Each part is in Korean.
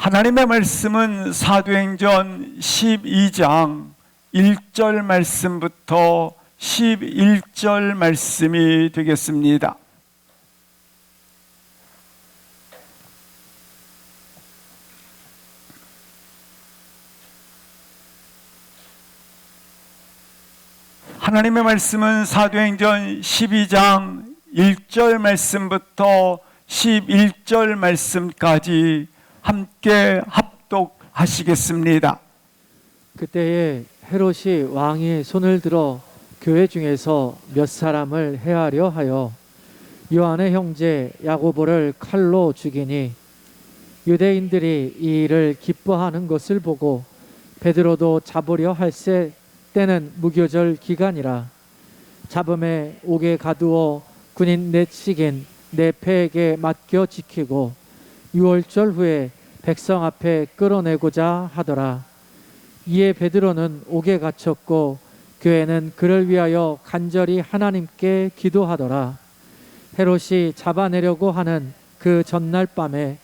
하나님의 말씀은 사도행전 12장 1절 말씀부터 11절 말씀이 되겠습니다. 하나님의 말씀은 사도행전 12장 1절 말씀부터 11절 말씀까지 함께 합독하시겠습니다. 그때에 헤롯이 왕이 손을 들어 교회 중에서 몇 사람을 해하려 하여 요한의 형제 야고보를 칼로 죽이니, 유대인들이 이 일을 기뻐하는 것을 보고 베드로도 잡으려 할새 때는 무교절 기간이라. 잡음에 옥에 가두어 군인 넷씩인 네 패에게 맡겨 지키고 6월절 후에 백성 앞에 끌어내고자 하더라. 이에 베드로는 옥에 갇혔고 교회는 그를 위하여 간절히 하나님께 기도하더라. 헤롯이 잡아내려고 하는 그 전날 밤에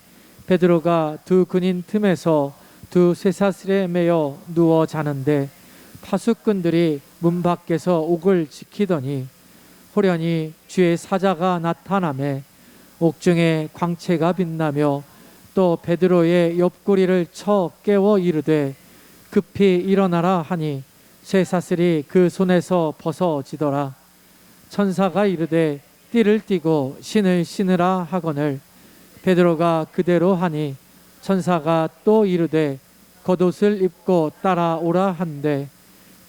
베드로가 두 군인 틈에서 두 쇠사슬에 매여 누워 자는데 파수꾼들이 문 밖에서 옥을 지키더니 호련히 주의 사자가 나타나매 옥중에 광채가 빛나며 또 베드로의 옆구리를 쳐 깨워 이르되 급히 일어나라 하니 쇠사슬이 그 손에서 벗어지더라. 천사가 이르되 띠를 띠고 신을 신으라 하거늘 베드로가 그대로 하니 천사가 또 이르되 겉옷을 입고 따라오라 한데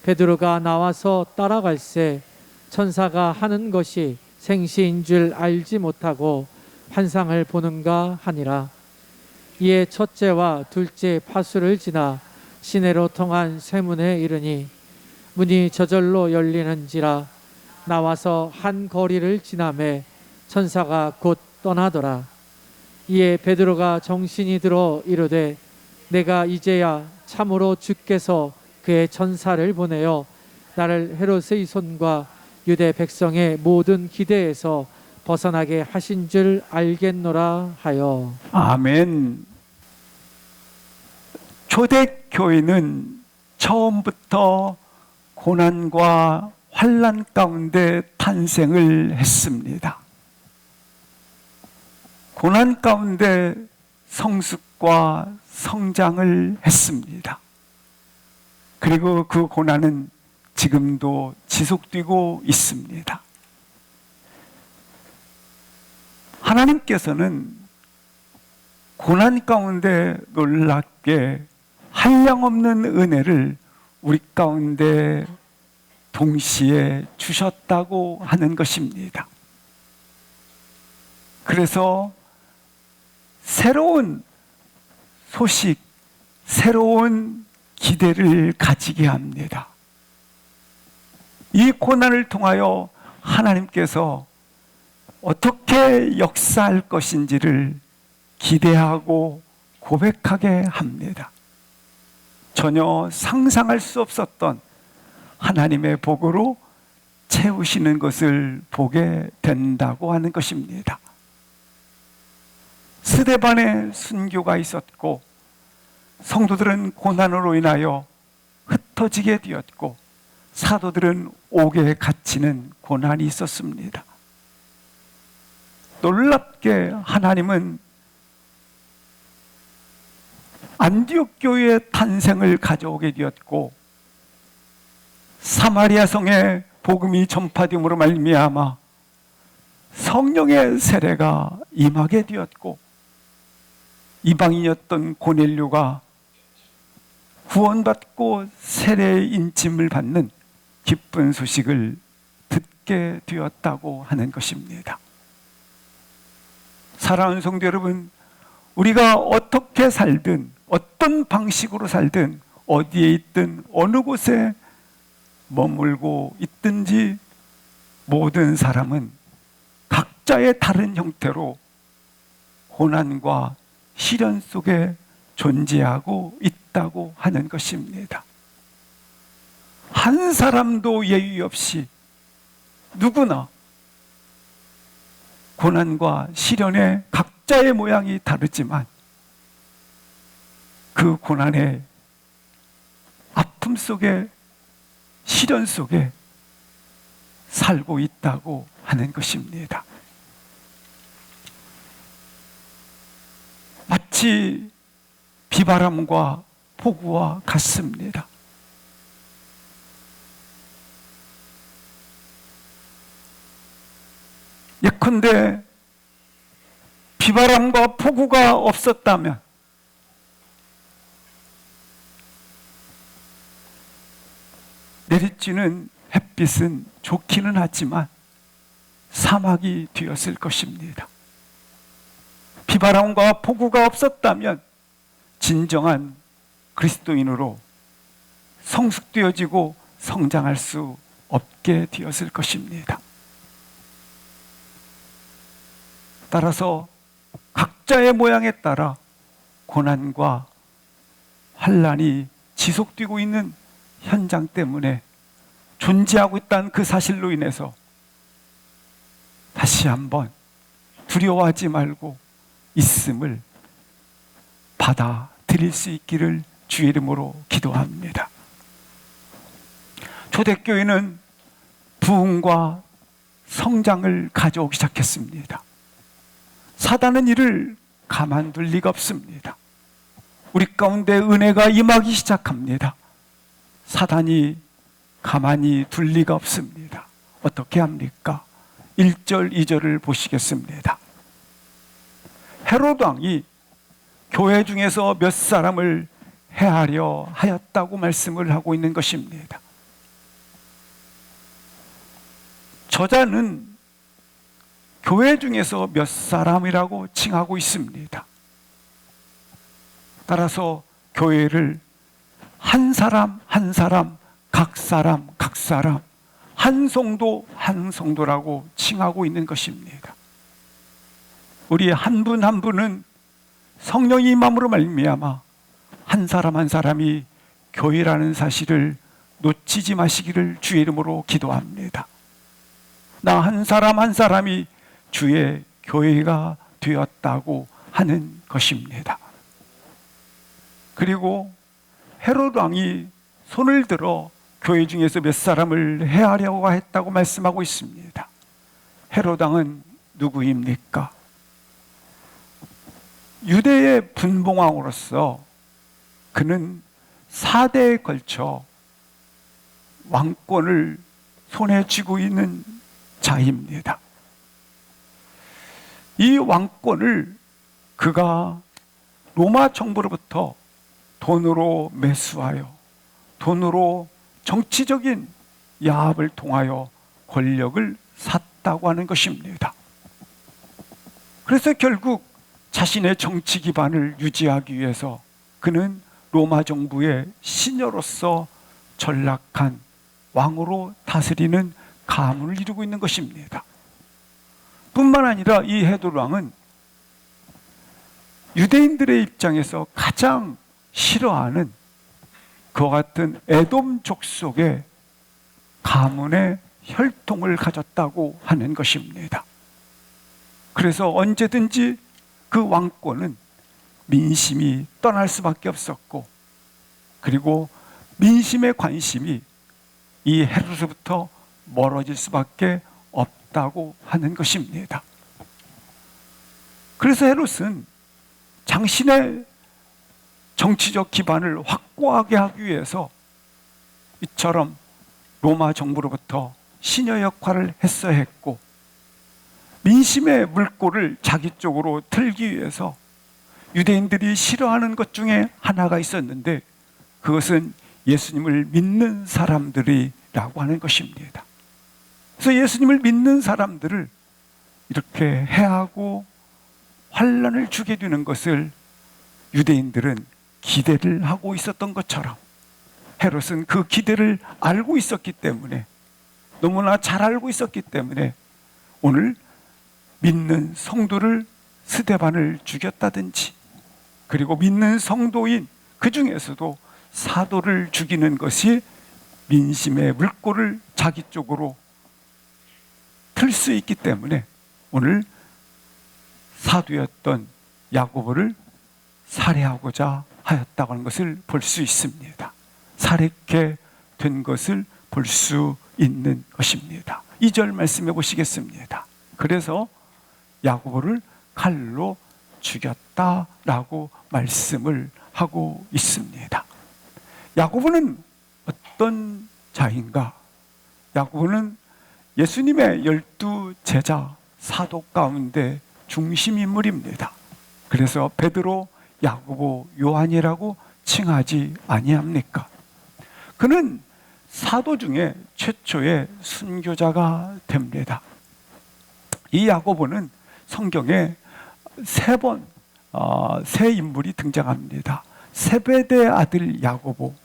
베드로가 나와서 따라갈새 천사가 하는 것이 생시인 줄 알지 못하고 환상을 보는가 하니라. 이에 첫째와 둘째 파수를 지나 시내로 통한 쇠문에 이르니 문이 저절로 열리는지라. 나와서 한 거리를 지나매 천사가 곧 떠나더라. 이에 베드로가 정신이 들어 이르되 내가 이제야 참으로 주께서 그의 천사를 보내어 나를 헤롯의 손과 유대 백성의 모든 기대에서 벗어나게 하신 줄 알겠노라 하여. 아멘. 초대교회는 처음부터 고난과 환난 가운데 탄생을 했습니다. 고난 가운데 성숙과 성장을 했습니다. 그리고 그 고난은 지금도 지속되고 있습니다. 하나님께서는 고난 가운데 놀랍게 한량없는 은혜를 우리 가운데 동시에 주셨다고 하는 것입니다. 그래서 새로운 소식, 새로운 기대를 가지게 합니다. 이 고난을 통하여 하나님께서 어떻게 역사할 것인지를 기대하고 고백하게 합니다. 전혀 상상할 수 없었던 하나님의 복으로 채우시는 것을 보게 된다고 하는 것입니다. 스데반의 순교가 있었고 성도들은 고난으로 인하여 흩어지게 되었고 사도들은 옥에 갇히는 고난이 있었습니다. 놀랍게 하나님은 안디옥 교회의 탄생을 가져오게 되었고 사마리아 성에 복음이 전파됨으로 말미암아 성령의 세례가 임하게 되었고 이방인이었던 고넬료가 구원받고 세례의 인침을 받는 기쁜 소식을 듣게 되었다고 하는 것입니다. 사랑하는 성도 여러분, 우리가 어떻게 살든 어떤 방식으로 살든 어디에 있든 어느 곳에 머물고 있든지 모든 사람은 각자의 다른 형태로 고난과 시련 속에 존재하고 있다고 하는 것입니다. 한 사람도 예의 없이 누구나 고난과 시련의 각자의 모양이 다르지만 그 고난의 아픔 속에, 시련 속에 살고 있다고 하는 것입니다. 마치 비바람과 폭우와 같습니다. 예컨대 비바람과 폭우가 없었다면 내리쬐는 햇빛은 좋기는 하지만 사막이 되었을 것입니다. 비바람과 폭우가 없었다면 진정한 그리스도인으로 성숙되어지고 성장할 수 없게 되었을 것입니다. 따라서 각자의 모양에 따라 고난과 환난이 지속되고 있는 현장 때문에 존재하고 있다는 그 사실로 인해서 다시 한번 두려워하지 말고 있음을 받아들일 수 있기를 주의 이름으로 기도합니다. 초대교회는 부흥과 성장을 가져오기 시작했습니다. 사단은 이를 가만둘 리가 없습니다. 우리 가운데 은혜가 임하기 시작합니다. 사단이 가만히 둘 리가 없습니다. 어떻게 합니까? 1절, 2절을 보시겠습니다. 헤롯 왕이 교회 중에서 몇 사람을 해하려 하였다고 말씀을 하고 있는 것입니다. 저자는 교회 중에서 몇 사람이라고 칭하고 있습니다. 따라서 교회를 한 사람 한 사람, 각 사람 각 사람, 한 성도 한 성도라고 칭하고 있는 것입니다. 우리 한 분 한 분은 성령이 임함으로 말미암아 한 사람 한 사람이 교회라는 사실을 놓치지 마시기를 주의 이름으로 기도합니다. 나 한 사람 한 사람이 주의 교회가 되었다고 하는 것입니다. 그리고 헤롯 왕이 손을 들어 교회 중에서 몇 사람을 해하려고 했다고 말씀하고 있습니다. 헤롯 왕은 누구입니까? 유대의 분봉왕으로서 그는 4대에 걸쳐 왕권을 손에 쥐고 있는 자입니다. 이 왕권을 그가 로마 정부로부터 돈으로 매수하여 돈으로 정치적인 야합을 통하여 권력을 샀다고 하는 것입니다. 그래서 결국 자신의 정치 기반을 유지하기 위해서 그는 로마 정부의 시녀로서 전락한 왕으로 다스리는 가문을 이루고 있는 것입니다. 뿐만 아니라 이 헤롯 왕은 유대인들의 입장에서 가장 싫어하는 그와 같은 에돔 족속의 가문의 혈통을 가졌다고 하는 것입니다. 그래서 언제든지 그 왕권은 민심이 떠날 수밖에 없었고, 그리고 민심의 관심이 이 헤롯으로부터 멀어질 수밖에 없다고 하는 것입니다. 그래서 헤롯은 당신의 정치적 기반을 확고하게 하기 위해서 이처럼 로마 정부로부터 시녀 역할을 했어야 했고, 민심의 물꼬를 자기 쪽으로 틀기 위해서 유대인들이 싫어하는 것 중에 하나가 있었는데, 그것은 예수님을 믿는 사람들이라고 하는 것입니다. 그래서 예수님을 믿는 사람들을 이렇게 해하고 환난을 주게 되는 것을 유대인들은 기대를 하고 있었던 것처럼 헤롯은 그 기대를 알고 있었기 때문에, 너무나 잘 알고 있었기 때문에 오늘 믿는 성도를 스데반을 죽였다든지, 그리고 믿는 성도인 그 중에서도 사도를 죽이는 것이 민심의 물꼬를 자기 쪽으로 틀 수 있기 때문에 오늘 사도였던 야고보를 살해하고자 하였다고 하는 것을 볼 수 있습니다. 살해케 된 것을 볼 수 있는 것입니다. 2절 말씀해 보시겠습니다. 그래서 야고보를 칼로 죽였다라고 말씀을 하고 있습니다. 야고보는 어떤 자인가? 야고보는 예수님의 12 제자 사도 가운데 중심 인물입니다. 그래서 베드로, 야고보, 요한이라고 칭하지 아니합니까? 그는 사도 중에 최초의 순교자가 됩니다. 이 야고보는 성경에 세 인물이 등장합니다. 세베대의 아들 야고보,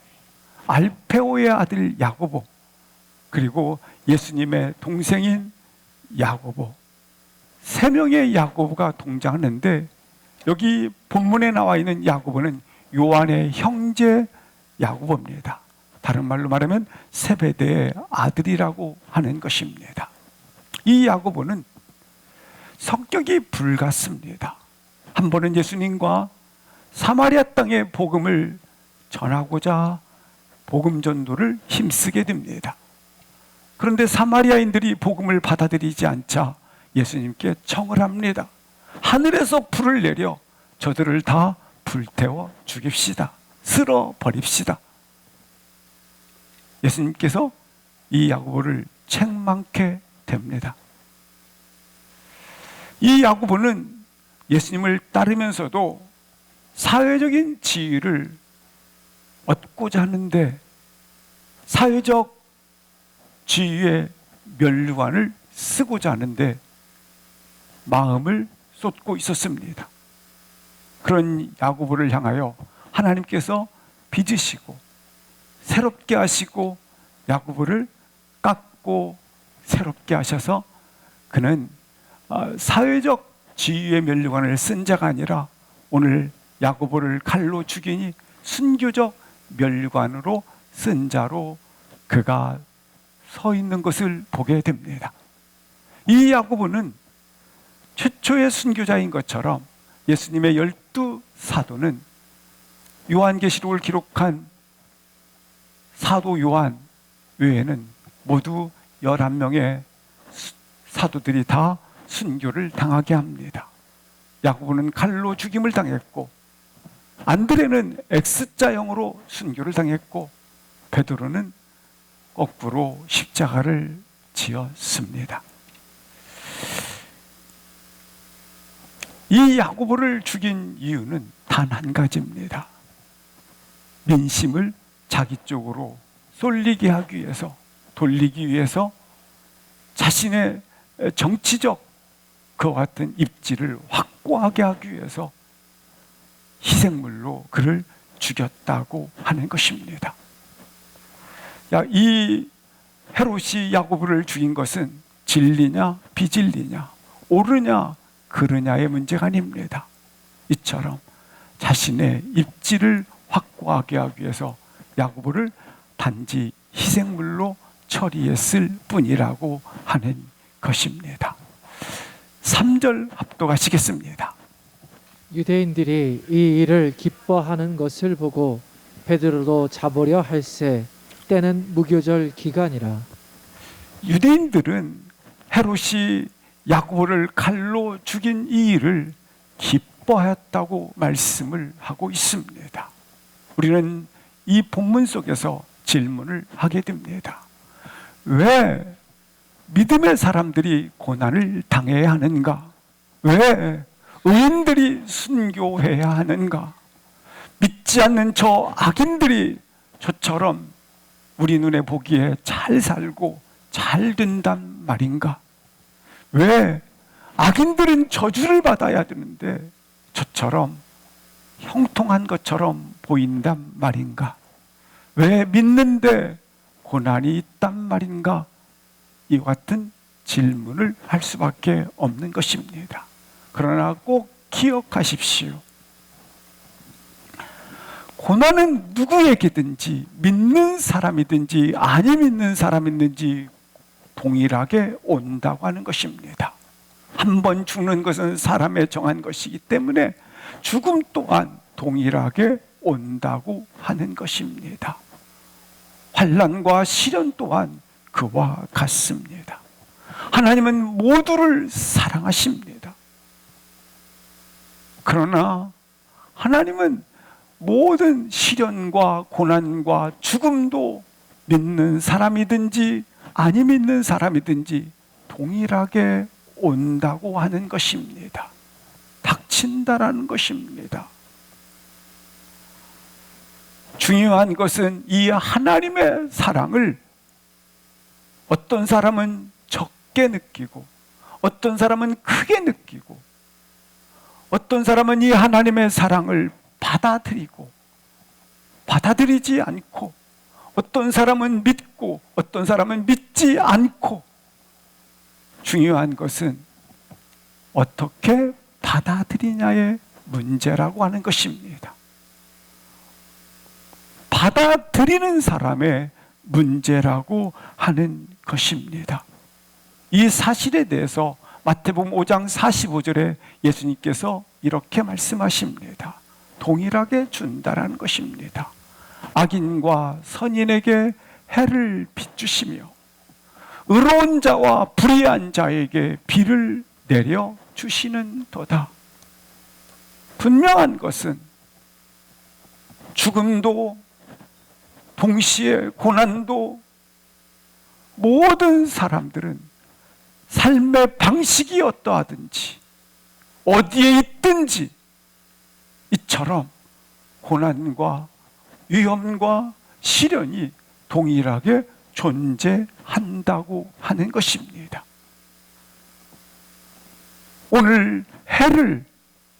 알페오의 아들 야고보, 그리고 예수님의 동생인 야고보, 3명의 야고보가 등장하는데 여기 본문에 나와 있는 야고보는 요한의 형제 야고보입니다. 다른 말로 말하면 세베대의 아들이라고 하는 것입니다. 이 야고보는 성격이 불같습니다. 한 번은 예수님과 사마리아 땅의 복음을 전하고자 복음 전도를 힘쓰게 됩니다. 그런데 사마리아인들이 복음을 받아들이지 않자 예수님께 청을 합니다. 하늘에서 불을 내려 저들을 다 불태워 죽입시다. 쓸어 버립시다. 예수님께서 이 야고보를 책망케 됩니다. 이 야고보는 예수님을 따르면서도 사회적인 지위를 얻고자 하는데 사회적 지위의 면류관을 쓰고자 하는데 마음을 쏟고 있었습니다. 그런 야고보를 향하여 하나님께서 빚으시고 새롭게 하시고 야고보를 깎고 새롭게 하셔서 그는 사회적 지위의 면류관을 쓴 자가 아니라 오늘 야고보를 칼로 죽이니 순교적 면류관으로 쓴 자로 그가 서 있는 것을 보게 됩니다. 이 야고보는 최초의 순교자인 것처럼 예수님의 12 사도는 요한계시록을 기록한 사도 요한 외에는 모두 11명의 사도들이 다 순교를 당하게 합니다. 야고보는 칼로 죽임을 당했고 안드레는 X자형으로 순교를 당했고 베드로는 거꾸로 십자가를 지었습니다. 이 야고보를 죽인 이유는 단 한 가지입니다. 민심을 자기 쪽으로 쏠리게 하기 위해서, 돌리기 위해서 자신의 정치적 그와 같은 입지를 확고하게 하기 위해서 희생물로 그를 죽였다고 하는 것입니다. 이 헤롯이 야고보를 죽인 것은 진리냐 비진리냐, 옳으냐 그르냐의 문제가 아닙니다. 이처럼 자신의 입지를 확고하게 하기 위해서 야고보를 단지 희생물로 처리했을 뿐이라고 하는 것입니다. 3절 합독하시겠습니다. 유대인들이 이 일을 기뻐하는 것을 보고 베드로도 잡으려 할세 때는 무교절 기간이라. 유대인들은 헤롯이 야고보를 칼로 죽인 이 일을 기뻐하였다고 말씀을 하고 있습니다. 우리는 이 본문 속에서 질문을 하게 됩니다. 왜 믿음의 사람들이 고난을 당해야 하는가? 왜 의인들이 순교해야 하는가? 믿지 않는 저 악인들이 저처럼 우리 눈에 보기에 잘 살고 잘 된단 말인가? 왜 악인들은 저주를 받아야 되는데 저처럼 형통한 것처럼 보인단 말인가? 왜 믿는데 고난이 있단 말인가? 이와 같은 질문을 할 수밖에 없는 것입니다. 그러나 꼭 기억하십시오. 고난은 누구에게든지 믿는 사람이든지 안 믿는 사람이든지 동일하게 온다고 하는 것입니다. 한 번 죽는 것은 사람의 정한 것이기 때문에 죽음 또한 동일하게 온다고 하는 것입니다. 환난과 시련 또한 그와 같습니다. 하나님은 모두를 사랑하십니다. 그러나 하나님은 모든 시련과 고난과 죽음도 믿는 사람이든지 아니 믿는 사람이든지 동일하게 온다고 하는 것입니다. 닥친다라는 것입니다. 중요한 것은 이 하나님의 사랑을 어떤 사람은 적게 느끼고 어떤 사람은 크게 느끼고 어떤 사람은 이 하나님의 사랑을 받아들이고 받아들이지 않고 어떤 사람은 믿고 어떤 사람은 믿지 않고 중요한 것은 어떻게 받아들이냐의 문제라고 하는 것입니다. 받아들이는 사람의 문제라고 하는 것입니다. 이 사실에 대해서 마태복음 5장 45절에 예수님께서 이렇게 말씀하십니다. 동일하게 준다라는 것입니다. 악인과 선인에게 해를 비추시며 의로운 자와 불의한 자에게 비를 내려 주시는 도다. 분명한 것은 죽음도 동시에 고난도 모든 사람들은 삶의 방식이 어떠하든지 어디에 있든지 이처럼 고난과 위험과 시련이 동일하게 존재한다고 하는 것입니다. 오늘 해를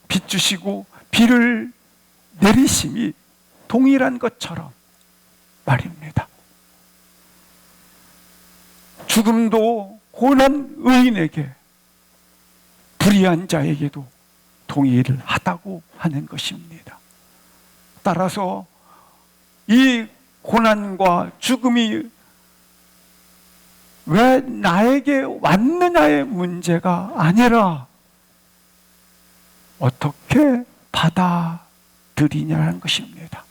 비추시고 비를 내리심이 동일한 것처럼 말입니다. 죽음도 고난 의인에게 불의한 자에게도 동일하다고 하는 것입니다. 따라서 이 고난과 죽음이 왜 나에게 왔느냐의 문제가 아니라 어떻게 받아들이냐는 것입니다.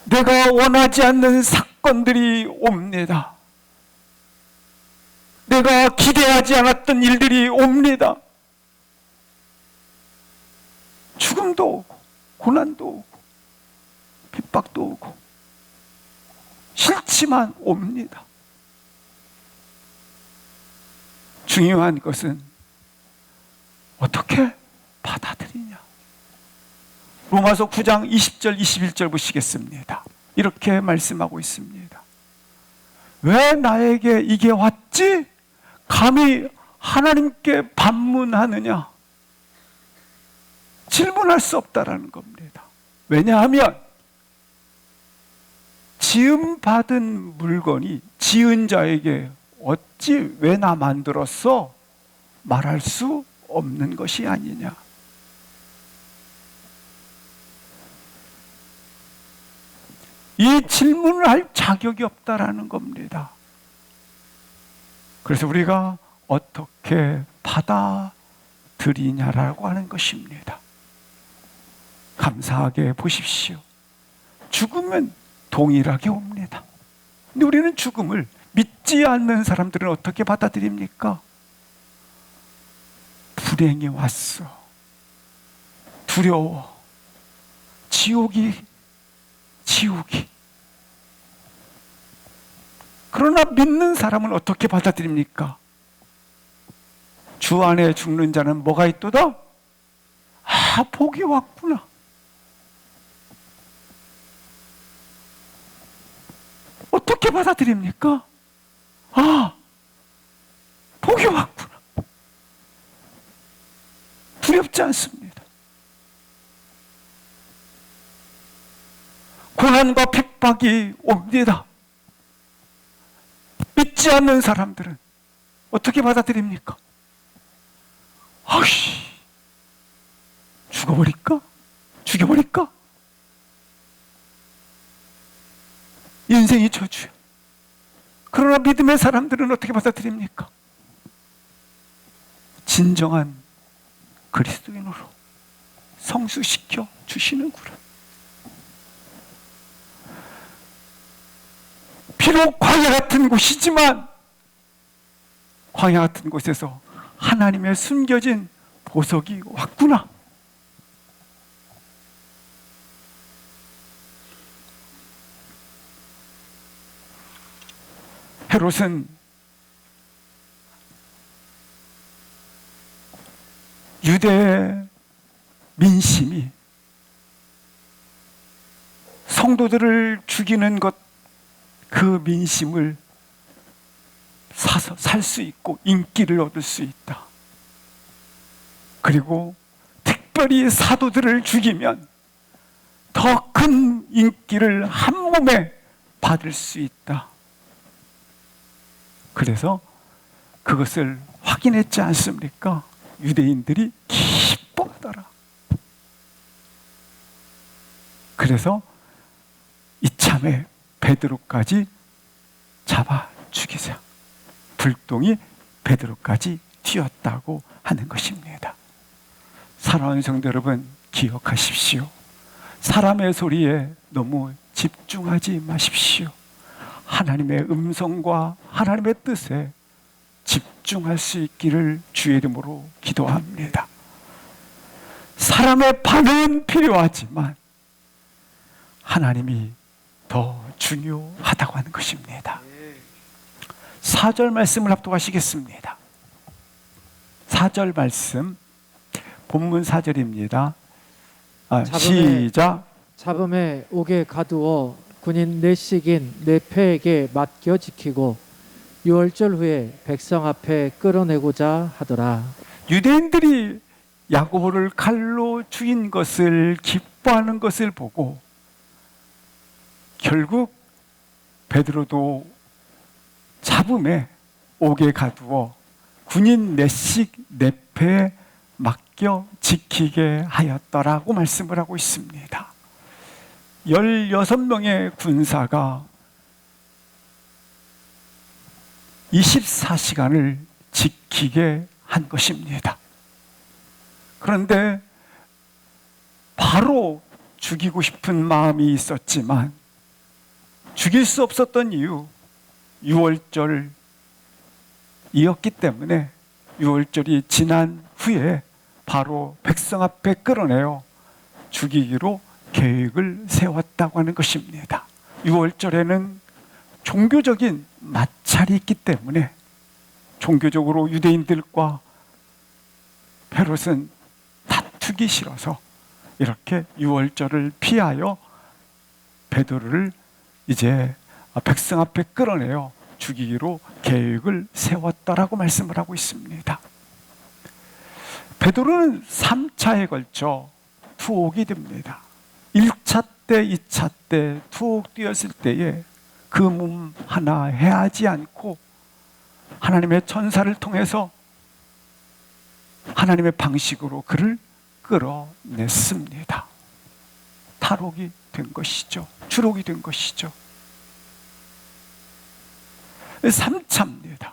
내가 원하지 않는 사건들이 옵니다. 내가 기대하지 않았던 일들이 옵니다. 죽음도 오고 고난도 오고 핍박도 오고 싫지만 옵니다. 중요한 것은 어떻게 받아들이냐. 로마서 9장 20절 21절 보시겠습니다. 이렇게 말씀하고 있습니다. 왜 나에게 이게 왔지? 감히 하나님께 반문하느냐? 질문할 수 없다라는 겁니다. 왜냐하면 지음받은 물건이 지은 자에게 어찌 왜 나 만들었어? 말할 수 없는 것이 아니냐. 이 질문을 할 자격이 없다라는 겁니다. 그래서 우리가 어떻게 받아들이냐라고 하는 것입니다. 감사하게 보십시오. 죽음은 동일하게 옵니다. 근데 우리는 죽음을 믿지 않는 사람들은 어떻게 받아들입니까? 불행이 왔어. 두려워. 지옥이. 그러나 믿는 사람은 어떻게 받아들입니까? 주 안에 죽는 자는 뭐가 있도다? 아, 복이 왔구나. 어떻게 받아들입니까? 아, 복이 왔구나. 두렵지 않습니다. 고난과 핍박이 옵니다. 믿지 않는 사람들은 어떻게 받아들입니까? 아이씨, 죽어버릴까? 죽여버릴까? 인생이 저주야. 그러나 믿음의 사람들은 어떻게 받아들입니까? 진정한 그리스도인으로 성수시켜 주시는구나. 비록 광야 같은 곳이지만 광야 같은 곳에서 하나님의 숨겨진 보석이 왔구나. 헤롯은 유대 민심이 성도들을 죽이는 것, 그 민심을 사서 살 수 있고 인기를 얻을 수 있다. 그리고 특별히 사도들을 죽이면 더 큰 인기를 한 몸에 받을 수 있다. 그래서 그것을 확인했지 않습니까? 유대인들이 기뻐하더라. 그래서 이참에 베드로까지 잡아 죽이자. 불똥이 베드로까지 튀었다고 하는 것입니다. 사랑하는 성도 여러분, 기억하십시오. 사람의 소리에 너무 집중하지 마십시오. 하나님의 음성과 하나님의 뜻에 집중할 수 있기를 주의 이름으로 기도합니다. 사람의 반응은 필요하지만 하나님이 더 중요하다고 하는 것입니다. 4절 말씀을 합독하시겠습니다. 4절 말씀, 본문 4절입니다. 시작. 잡음에 옥에 가두어 군인 넷씩인 네페에게 맡겨 지키고 유월절 후에 백성 앞에 끌어내고자 하더라. 유대인들이 야고보를 칼로 죽인 것을 기뻐하는 것을 보고 결국 베드로도 잡음에 옥에 가두어 군인 넷씩 네페에 맡겨 지키게 하였더라고 말씀을 하고 있습니다. 16명의 군사가 24시간을 지키게 한 것입니다. 그런데 바로 죽이고 싶은 마음이 있었지만 죽일 수 없었던 이유, 유월절이었기 때문에 유월절이 지난 후에 바로 백성 앞에 끌어내어 죽이기로 계획을 세웠다고 하는 것입니다. 유월절에는 종교적인 마찰이 있기 때문에 종교적으로 유대인들과 헤롯은 다투기 싫어서 이렇게 유월절을 피하여 베드로를 이제 백성 앞에 끌어내어 죽이기로 계획을 세웠다라고 말씀을 하고 있습니다. 베드로는 3차에 걸쳐 투옥이 됩니다. 1차 때, 2차 때 투옥 뛰었을 때에 그 몸 하나 해하지 않고 하나님의 천사를 통해서 하나님의 방식으로 그를 끌어냈습니다. 탈옥이 된 것이죠. 주록이 된 것이죠. 3차입니다.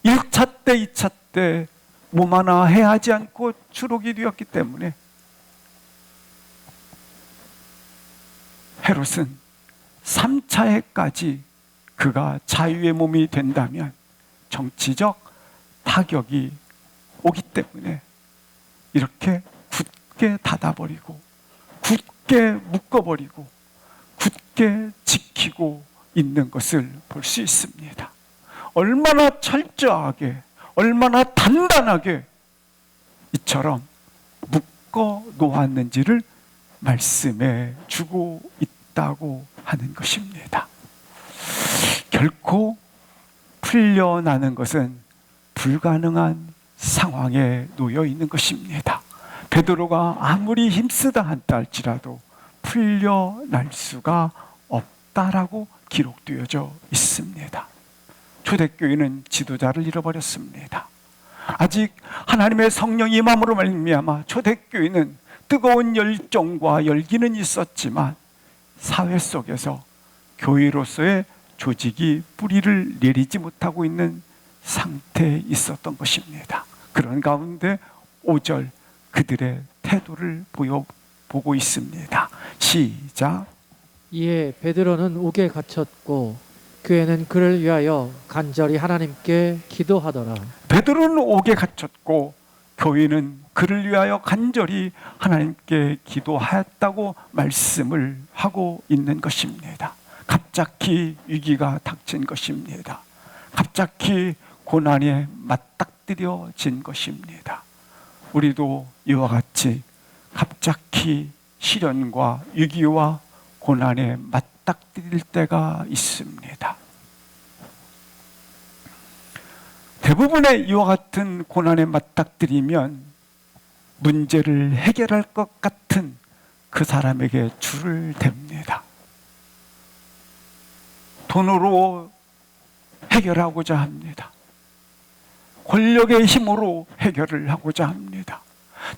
1차 때, 2차 때 몸 하나 해하지 않고 주록이 되었기 때문에 헤롯은 3차에까지 그가 자유의 몸이 된다면 정치적 타격이 오기 때문에 이렇게 굳게 닫아버리고 굳게 묶어버리고 굳게 지키고 있는 것을 볼 수 있습니다. 얼마나 철저하게, 얼마나 단단하게 이처럼 묶어 놓았는지를 말씀해 주고 있다고 하는 것입니다. 결코 풀려나는 것은 불가능한 상황에 놓여 있는 것입니다. 베드로가 아무리 힘쓰다 한다 할지라도 풀려날 수가 없다라고 기록되어져 있습니다. 초대교회는 지도자를 잃어버렸습니다. 아직 하나님의 성령이 임함으로 말미암아 초대교회는 뜨거운 열정과 열기는 있었지만 사회 속에서 교회로서의 조직이 뿌리를 내리지 못하고 있는 상태에 있었던 것입니다. 그런 가운데 5절 그들의 태도를 보고 있습니다. 시작. 이에 베드로는 옥에 갇혔고 교회는 그를 위하여 간절히 하나님께 기도하더라. 베드로는 옥에 갇혔고 교회는 그를 위하여 간절히 하나님께 기도하였다고 말씀을 하고 있는 것입니다. 갑자기 위기가 닥친 것입니다. 갑자기 고난에 맞닥뜨려진 것입니다. 우리도 이와 같이 갑자기 시련과 위기와 고난에 맞닥뜨릴 때가 있습니다. 대부분의 이와 같은 고난에 맞닥뜨리면 문제를 해결할 것 같은 그 사람에게 줄을 댑니다. 돈으로 해결하고자 합니다. 권력의 힘으로 해결을 하고자 합니다.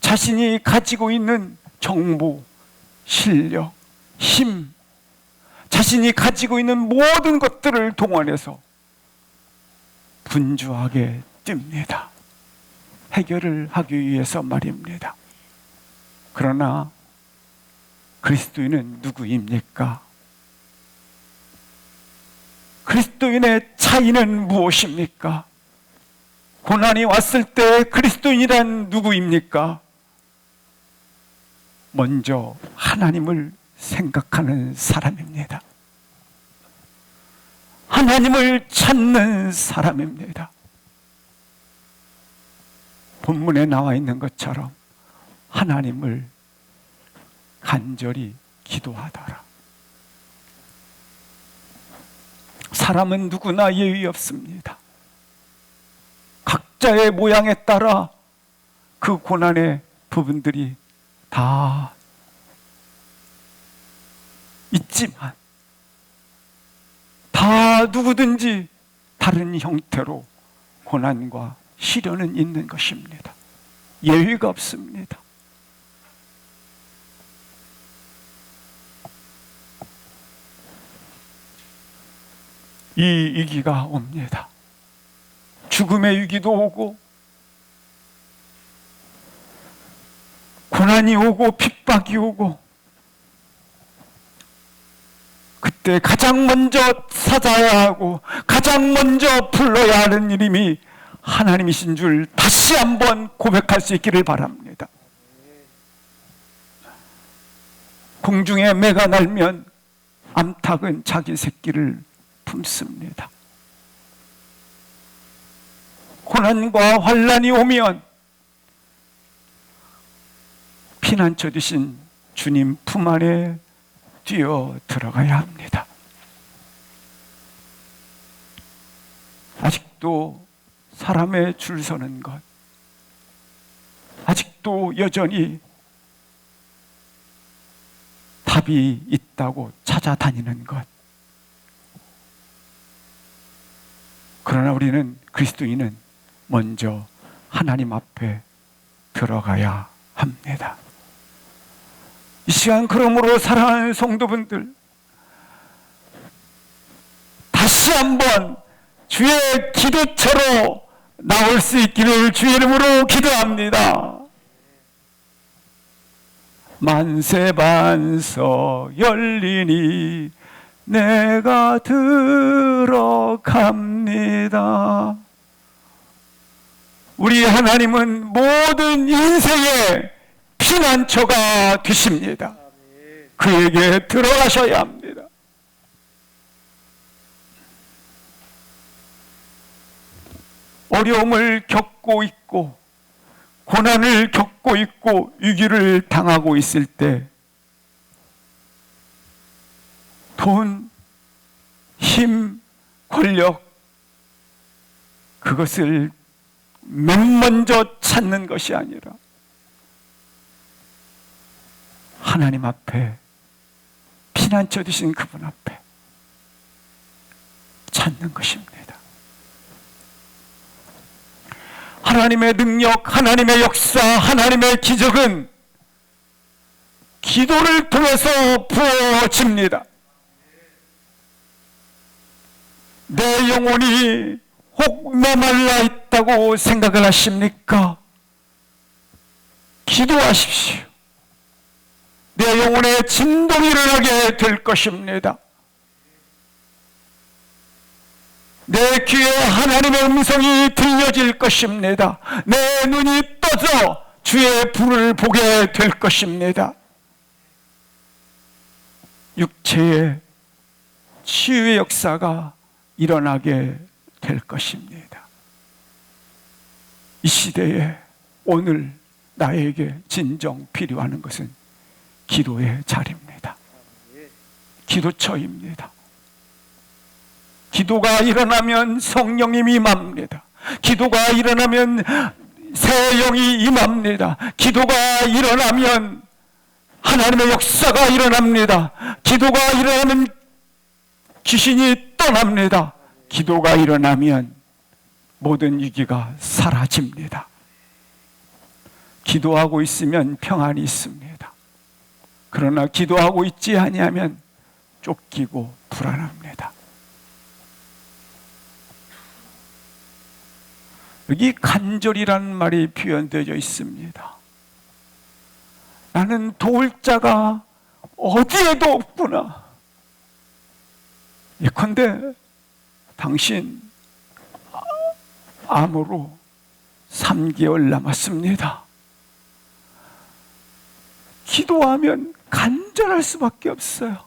자신이 가지고 있는 정보, 실력, 힘, 자신이 가지고 있는 모든 것들을 동원해서 분주하게 뜁니다. 해결을 하기 위해서 말입니다. 그러나 그리스도인은 누구입니까? 그리스도인의 차이는 무엇입니까? 고난이 왔을 때 그리스도인이란 누구입니까? 먼저 하나님을 생각하는 사람입니다. 하나님을 찾는 사람입니다. 본문에 나와 있는 것처럼 하나님을 간절히 기도하더라. 사람은 누구나 예의 없습니다. 각자의 모양에 따라 그 고난의 부분들이 다 있지만 다 누구든지 다른 형태로 고난과 시련은 있는 것입니다. 예의가 없습니다. 이 위기가 옵니다. 죽음의 위기도 오고 고난이 오고 핍박이 오고 그때 가장 먼저 찾아야 하고 가장 먼저 불러야 하는 이름이 하나님이신 줄 다시 한번 고백할 수 있기를 바랍니다. 공중에 매가 날면 암탉은 자기 새끼를 품습니다. 고난과 환난이 오면 피난처 되신 주님 품 안에 뛰어 들어가야 합니다. 아직도 사람의 줄 서는 것, 아직도 여전히 답이 있다고 찾아다니는 것. 그러나 우리는 그리스도인은 먼저 하나님 앞에 들어가야 합니다. 이 시간 그러므로 사랑하는 성도분들, 다시 한번 주의 기도처로 나올 수 있기를 주의 이름으로 기도합니다. 만세반석 열리니 내가 들어갑니다. 우리 하나님은 모든 인생의 피난처가 되십니다. 그에게 들어가셔야 합니다. 어려움을 겪고 있고 고난을 겪고 있고 위기를 당하고 있을 때 돈, 힘, 권력 그것을 맨 먼저 찾는 것이 아니라 하나님 앞에 피난처 되신 그분 앞에 찾는 것입니다. 하나님의 능력, 하나님의 역사, 하나님의 기적은 기도를 통해서 부어집니다. 내 영혼이 혹 메말라 있다고 생각을 하십니까? 기도하십시오. 내 영혼에 진동이 일어나게 될 것입니다. 내 귀에 하나님의 음성이 들려질 것입니다. 내 눈이 떠져 주의 불을 보게 될 것입니다. 육체의 치유의 역사가 일어나게 될 것입니다. 이 시대에 오늘 나에게 진정 필요한 것은 기도의 자리입니다. 기도처입니다. 기도가 일어나면 성령님이 임합니다. 기도가 일어나면 새 영이 임합니다. 기도가 일어나면 하나님의 역사가 일어납니다. 기도가 일어나면 귀신이 떠납니다. 기도가 일어나면 모든 위기가 사라집니다. 기도하고 있으면 평안이 있습니다. 그러나 기도하고 있지 아니하면 쫓기고 불안합니다. 여기 간절이라는 말이 표현되어 있습니다. 나는 도울 자가 어디에도 없구나. 예컨대 당신 암으로 3개월 남았습니다. 기도하면 간절할 수밖에 없어요.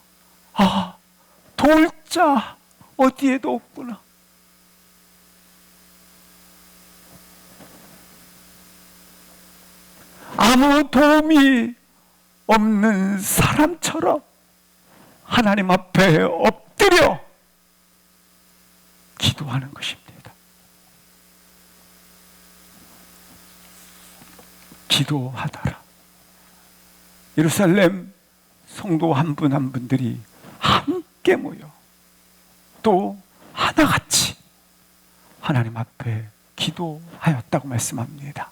아, 도울 자 어디에도 없구나. 아무 도움이 없는 사람처럼 하나님 앞에 엎드려 기도하는 것입니다. 기도하더라. 예루살렘 성도 한 분 한 분들이 함께 모여 또 하나같이 하나님 앞에 기도하였다고 말씀합니다.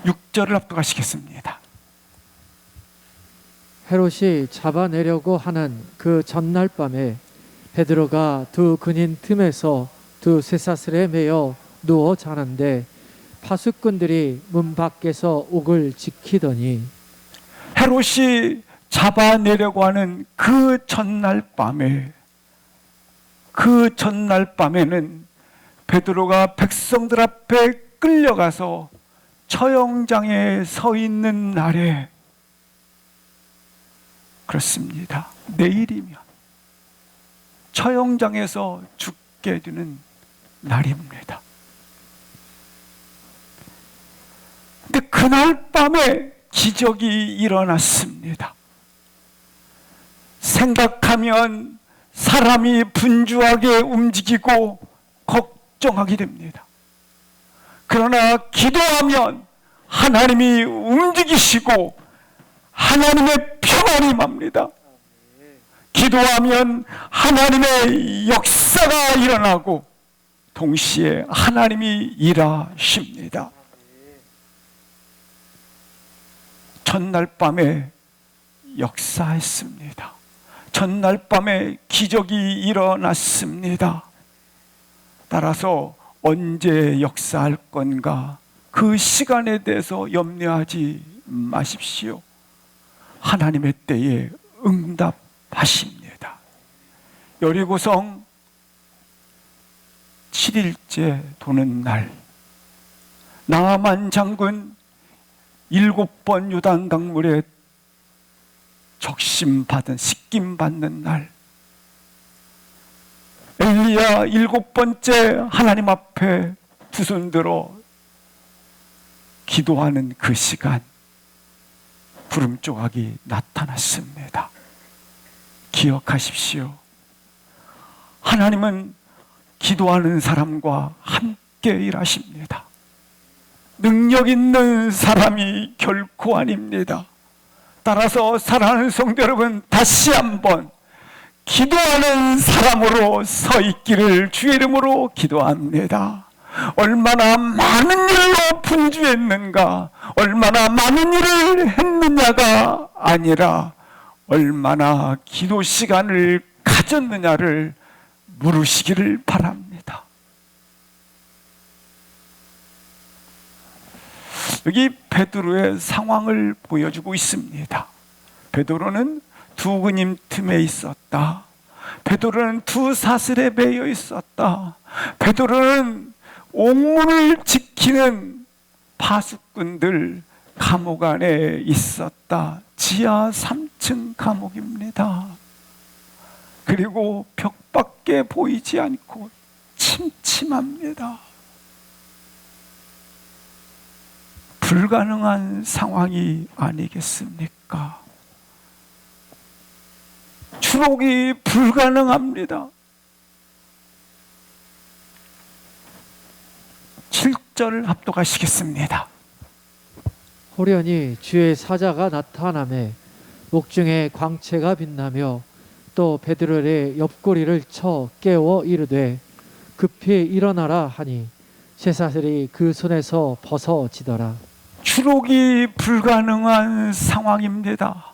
6절을 압도하시겠습니다. 헤롯이 잡아내려고 하는 그 전날 밤에 베드로가 두 근인 틈에서 두 쇠사슬에 매여 누워 자는데 파수꾼들이 문 밖에서 옥을 지키더니 헤롯이 잡아내려고 하는 그 전날 밤에는 베드로가 백성들 앞에 끌려가서 처형장에 서 있는 날에, 그렇습니다. 내일이면 처형장에서 죽게 되는 날입니다. 근데 그날 밤에 기적이 일어났습니다. 생각하면 사람이 분주하게 움직이고 걱정하게 됩니다. 그러나 기도하면 하나님이 움직이시고 하나님의 평안이 임합니다. 기도하면 하나님의 역사가 일어나고 동시에 하나님이 일하십니다. 전날 밤에 역사했습니다. 전날 밤에 기적이 일어났습니다. 따라서 언제 역사할 건가, 그 시간에 대해서 염려하지 마십시오. 하나님의 때에 응답하십니다. 여리고성 7일째 도는 날, 나아만 장군 7번 요단강물에 씻김받는 날, 엘리야 7번째 하나님 앞에 두 손 들어 기도하는 그 시간, 구름 조각이 나타났습니다. 기억하십시오. 하나님은 기도하는 사람과 함께 일하십니다. 능력 있는 사람이 결코 아닙니다. 따라서 사랑하는 성도 여러분, 다시 한번 기도하는 사람으로 서 있기를 주의 이름으로 기도합니다. 얼마나 많은 일로 분주했는가, 얼마나 많은 일을 했느냐가 아니라 얼마나 기도 시간을 가졌느냐를 물으시기를 바랍니다. 여기 베드로의 상황을 보여주고 있습니다. 베드로는 두 그님 틈에 있었다. 베드로는 두 사슬에 매여 있었다. 베드로는 옥문을 지키는 파수꾼들 감옥 안에 있었다. 지하 3층 감옥입니다. 그리고 벽밖에 보이지 않고 침침합니다. 불가능한 상황이 아니겠습니까? 추록이 불가능합니다. 7절 합독하시겠습니다. 호련히 주의 사자가 나타나매 옥중에 광채가 빛나며 또 베드로의 옆구리를 쳐 깨워 이르되 급히 일어나라 하니 쇠사슬이 그 손에서 벗어지더라. 추록이 불가능한 상황입니다.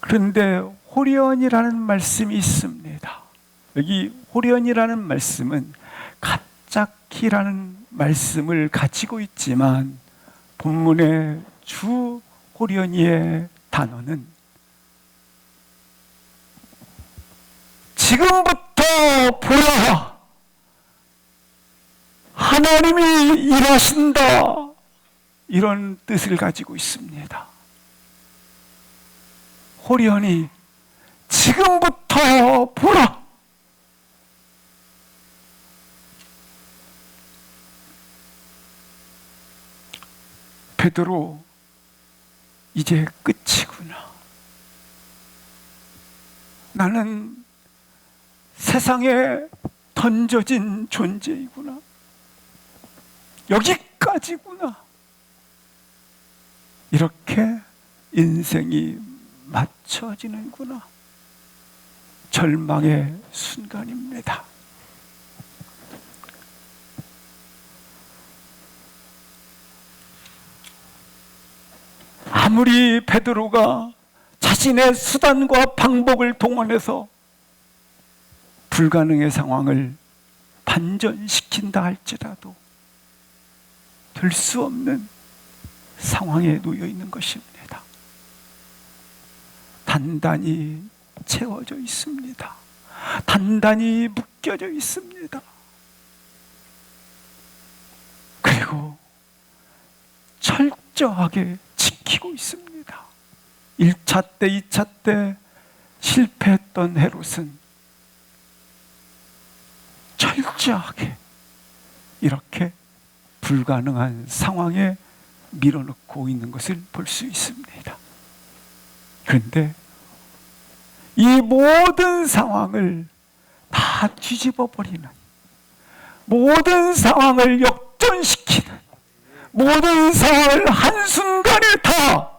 그런데 호련이라는 말씀이 있습니다. 여기 호련이라는 말씀은 갑자기라는 말씀을 가지고 있지만 본문의 주 호련이의 단어는 지금부터 보라, 하나님이 일하신다, 이런 뜻을 가지고 있습니다. 호련히 지금부터 보라. 베드로, 이제 끝이구나. 나는 세상에 던져진 존재이구나. 여기까지구나. 이렇게 인생이 맞춰지는구나. 절망의 순간입니다. 아무리 베드로가 자신의 수단과 방법을 동원해서 불가능의 상황을 반전시킨다 할지라도 될 수 없는 상황에 놓여 있는 것입니다. 단단히 채워져 있습니다. 단단히 묶여져 있습니다. 그리고 철저하게 지키고 있습니다. 1차 때, 2차 때 실패했던 헤롯은 철저하게 이렇게 불가능한 상황에 밀어넣고 있는 것을 볼 수 있습니다. 그런데 이 모든 상황을 다 뒤집어 버리는, 모든 상황을 역전시키는, 모든 상황을 한순간에 다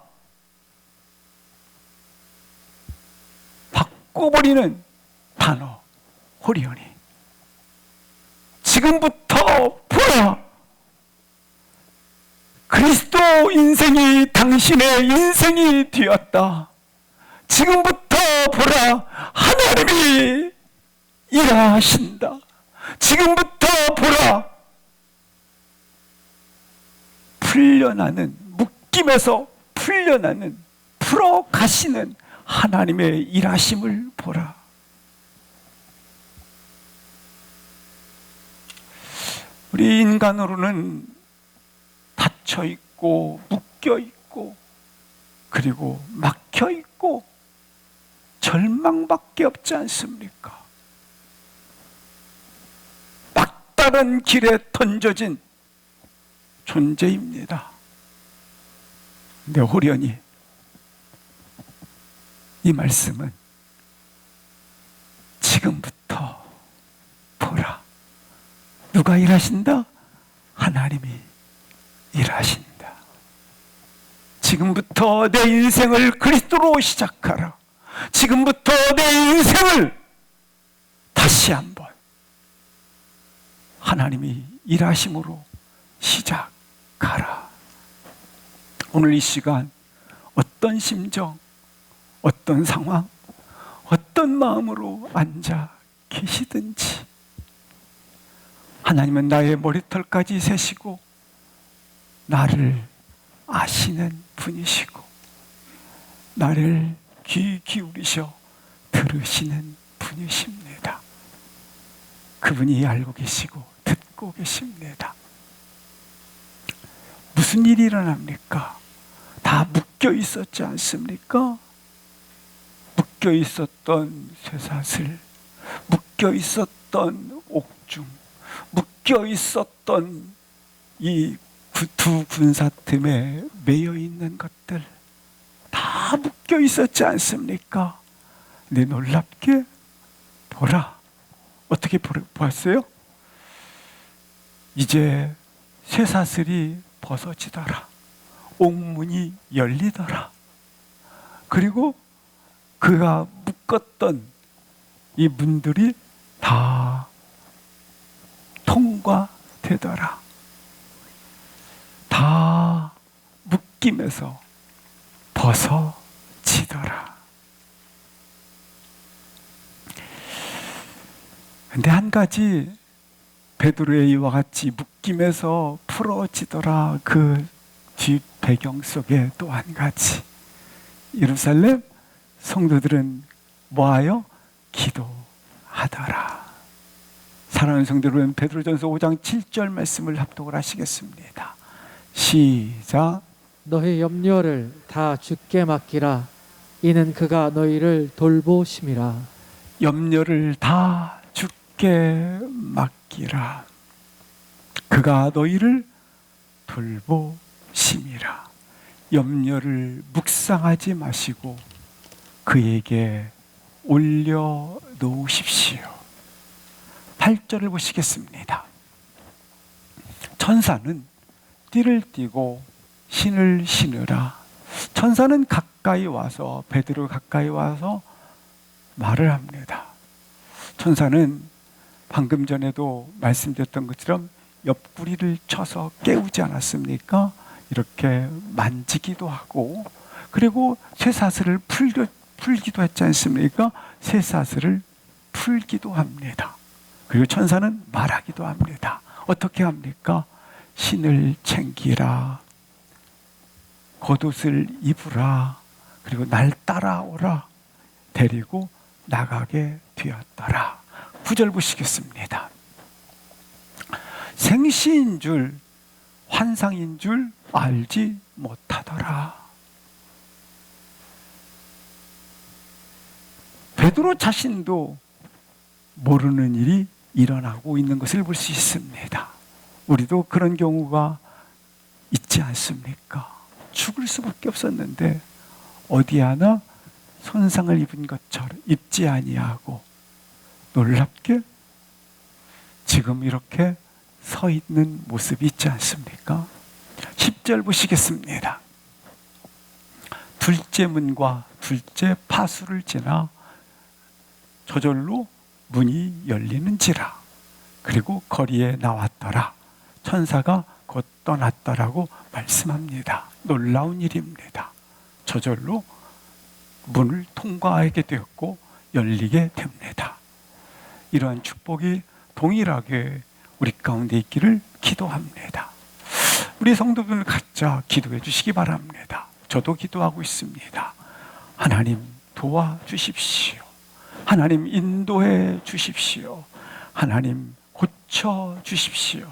바꿔버리는 단어, 호련히. 지금부터 보라! 그리스도 인생이 당신의 인생이 되었다. 지금부터 보라! 하나님이 일하신다. 지금부터 보라! 풀려나는, 묶임에서 풀려나는, 풀어가시는 하나님의 일하심을 보라. 우리 인간으로는 닫혀 있고 묶여 있고 그리고 막혀 있고 절망밖에 없지 않습니까? 막다른 길에 던져진 존재입니다. 근데 호련히 이 말씀은 지금부터 보라. 누가 일하신다? 하나님이 일하신다. 지금부터 내 인생을 그리스도로 시작하라. 지금부터 내 인생을 다시 한번 하나님이 일하심으로 시작하라. 오늘 이 시간 어떤 심정, 어떤 상황, 어떤 마음으로 앉아 계시든지 하나님은 나의 머리털까지 세시고 나를 아시는 분이시고 나를 귀 기울이셔 들으시는 분이십니다. 그분이 알고 계시고 듣고 계십니다. 무슨 일이 일어납니까? 다 묶여 있었지 않습니까? 묶여 있었던 쇠사슬, 묶여 있었던 옥중, 묶여 있었던 이 두 군사 틈에 매여 있는 것들 다 묶여 있었지 않습니까? 근데 놀랍게 보라. 어떻게 보았어요? 이제 쇠사슬이 벗어지더라. 옥문이 열리더라. 그리고 그가 묶었던 이 문들이 다 통과되더라. 다 묶임에서 벗어지더라. 근데 한 가지 베드로의 이와 같이 묶임에서 풀어지더라. 그 뒷 배경 속에 또 한 가지 예루살렘 성도들은 뭐하여? 기도하더라. 사랑하는 성도 여러분, 베드로전서 5장 7절 말씀을 합독을 하시겠습니다. 시작. 너희 염려를 다 주께 맡기라. 이는 그가 너희를 돌보심이라. 염려를 다 주께 맡기라. 그가 너희를 돌보심이라. 염려를 묵상하지 마시고 그에게 올려놓으십시오. 8절을 보시겠습니다. 천사는 띠를 띠고 신을 신으라. 천사는 가까이 와서 베드로 가까이 와서 말을 합니다. 천사는 방금 전에도 말씀드렸던 것처럼 옆구리를 쳐서 깨우지 않았습니까? 이렇게 만지기도 하고 그리고 쇠사슬을 풀기도 했지 않습니까? 쇠사슬을 풀기도 합니다. 그리고 천사는 말하기도 합니다. 어떻게 합니까? 신을 챙기라. 겉옷을 입으라. 그리고 날 따라오라. 데리고 나가게 되었더라. 9절 보시겠습니다. 생시인 줄 환상인 줄 알지 못하더라. 베드로 자신도 모르는 일이 일어나고 있는 것을 볼 수 있습니다. 우리도 그런 경우가 있지 않습니까? 죽을 수밖에 없었는데 어디 하나 손상을 입은 것처럼 입지 아니하고 놀랍게 지금 이렇게 서 있는 모습이 있지 않습니까? 10절 보시겠습니다. 둘째 문과 둘째 파수를 지나 저절로 문이 열리는지라. 그리고 거리에 나왔더라. 천사가 곧 떠났더라고 말씀합니다. 놀라운 일입니다. 저절로 문을 통과하게 되었고 열리게 됩니다. 이러한 축복이 동일하게 우리 가운데 있기를 기도합니다. 우리 성도들 각자 기도해 주시기 바랍니다. 저도 기도하고 있습니다. 하나님 도와주십시오. 하나님 인도해 주십시오. 하나님 고쳐 주십시오.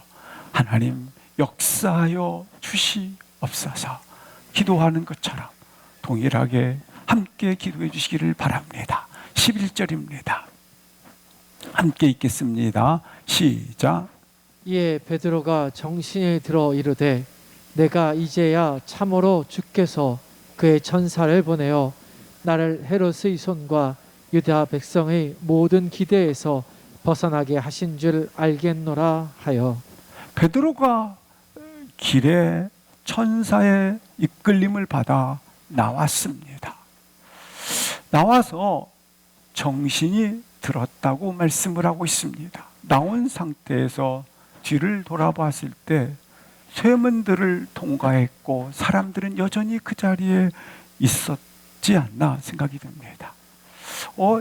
하나님 역사하여 주시옵소서. 기도하는 것처럼 동일하게 함께 기도해 주시기를 바랍니다. 11절입니다. 함께 읽겠습니다. 시작. 이에 베드로가 정신에 들어 이르되 내가 이제야 참으로 주께서 그의 천사를 보내어 나를 헤롯의 손과 유다 백성의 모든 기대에서 벗어나게 하신 줄 알겠노라 하여. 베드로가 길에 천사의 이끌림을 받아 나왔습니다. 나와서 정신이 들었다고 말씀을 하고 있습니다. 나온 상태에서 뒤를 돌아봤을 때 쇠문들을 통과했고 사람들은 여전히 그 자리에 있었지 않나 생각이 듭니다.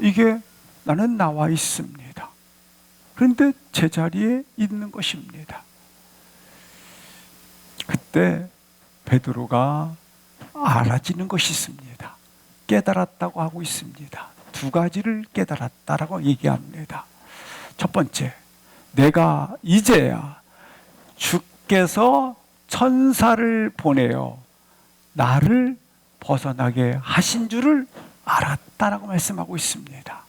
이게 나는 나와 있습니다. 그런데 제자리에 있는 것입니다. 그때 베드로가 알아지는 것이 있습니다. 깨달았다고 하고 있습니다. 두 가지를 깨달았다라고 얘기합니다. 첫 번째, 내가 이제야 주께서 천사를 보내어 나를 벗어나게 하신 줄을 알았다라고 말씀하고 있습니다.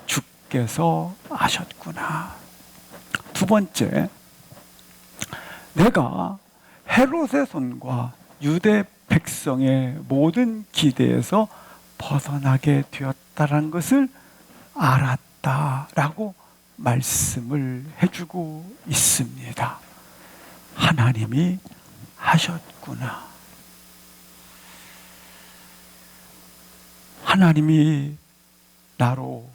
주께서 하셨구나. 두 번째, 내가 헤롯의 손과 유대 백성의 모든 기대에서 벗어나게 되었다는 것을 알았다라고 말씀을 해주고 있습니다. 하나님이 하셨구나. 하나님이 나로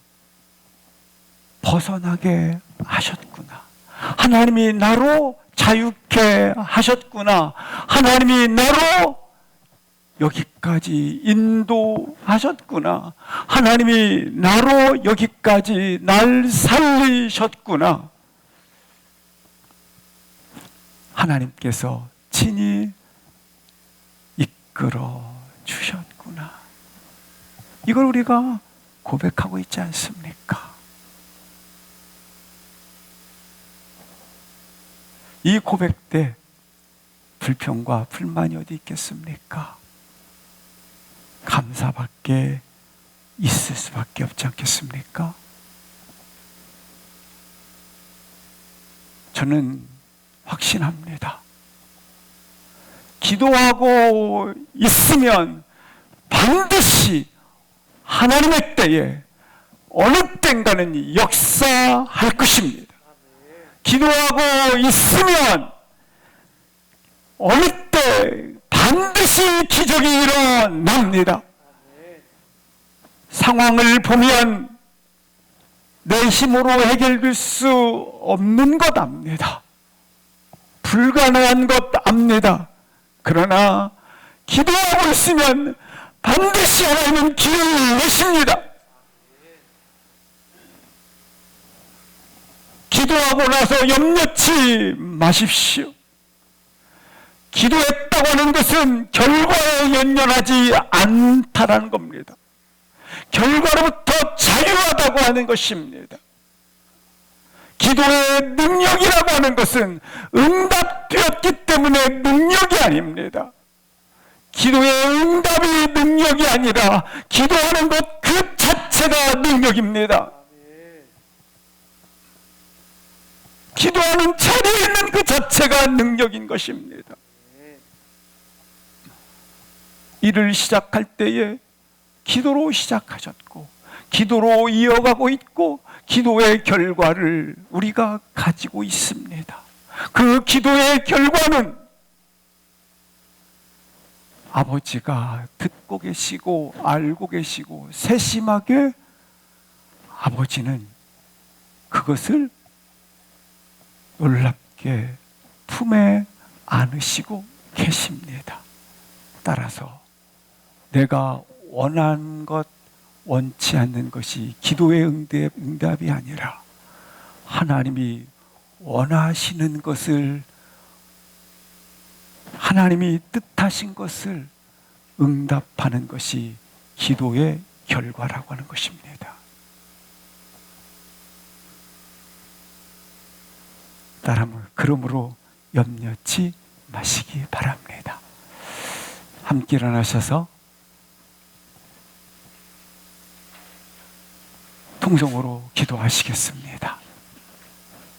벗어나게 하셨구나. 하나님이 나로 자유케 하셨구나. 하나님이 나로 여기까지 인도하셨구나. 하나님이 나로 여기까지 날 살리셨구나. 하나님께서 친히 이끌어 주셨구나. 이걸 우리가 고백하고 있지 않습니까? 이 고백 때 불평과 불만이 어디 있겠습니까? 감사밖에 있을 수밖에 없지 않겠습니까? 저는 확신합니다. 기도하고 있으면 반드시 하나님의 때에 어느 땐가는 역사할 것입니다. 기도하고 있으면 어느 때 반드시 기적이 일어납니다. 상황을 보면 내 힘으로 해결될 수 없는 것 압니다. 불가능한 것 압니다. 그러나 기도하고 있으면 반드시 하나님은 기회를 내십니다. 기도하고 나서 염려치 마십시오. 기도했다고 하는 것은 결과에 연연하지 않다라는 겁니다. 결과로부터 자유하다고 하는 것입니다. 기도의 능력이라고 하는 것은 응답되었기 때문에 능력이 아닙니다. 기도의 응답이 능력이 아니라 기도하는 것 그 자체가 능력입니다. 기도하는 자리에 있는 그 자체가 능력인 것입니다. 일을 시작할 때에 기도로 시작하셨고 기도로 이어가고 있고 기도의 결과를 우리가 가지고 있습니다. 그 기도의 결과는 아버지가 듣고 계시고 알고 계시고 세심하게 아버지는 그것을 놀랍게 품에 안으시고 계십니다. 따라서 내가 원하는 것, 원치 않는 것이 기도의 응답이 아니라 하나님이 원하시는 것을, 하나님이 뜻하신 것을 응답하는 것이 기도의 결과라고 하는 것입니다. 그러므로 염려치 마시기 바랍니다. 함께 일어나셔서 통성으로 기도하시겠습니다.